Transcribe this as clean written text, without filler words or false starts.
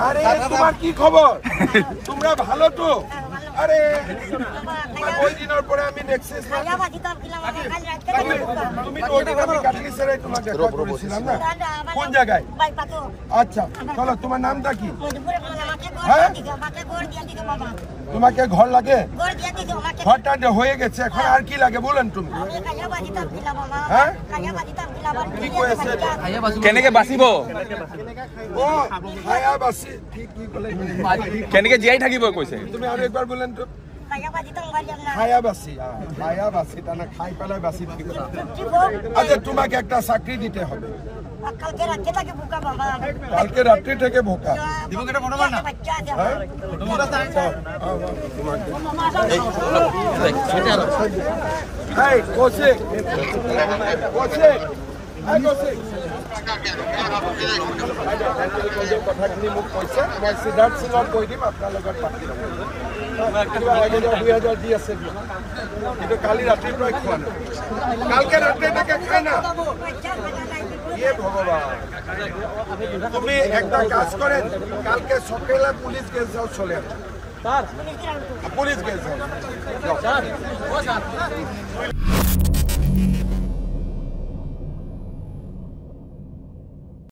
আরে তোমার কি খবর? তোমরা ভালো তো? আরে ওই দিনের পরে আমি দেখছি তুমি তো ওই দিন আমি কাটলি সেরে তোমাকে দেখা করেছিলাম না, কোন জায়গায়? আচ্ছা চলো, তোমার নামটা কি? হ্যাঁ, তোমাকে ঘর লাগে? ঘরটা হয়ে গেছে, এখন আর কি লাগে বলেন তুমি? হ্যাঁ, কি কইছে? কেনেকে বাঁচিব? ও হায়া বাসি, ঠিক কি কলে? কেনেকে জীয়াই থাকিব কৈছে? তুমি আর একবার বলেন তো। খায়া বাসি, খায়া বাসি তা না, খাই পেলায় বাসি ঠিক না। আচ্ছা তোমাকে একটা চাকরি দিতে হবে। কালকে রাত্রি থেকে ভোকা কথাখিনি মোক কৈছে, মই সিদ্ধাৰ্থ সিঙক কৈ দিম আপোনাৰ লগত পাতি ল'ব। 2000 দি আছে, কিন্তু কালি ৰাতিৰ পৰাই খোৱা নাই, কালকে ৰাত্ৰে থেকে খায় না। ये भगवान, তুমি একটা কাজ কৰেন, কালকে সকালে পুলিশ কেস যাও, চলে পুলিশ কেস যাও।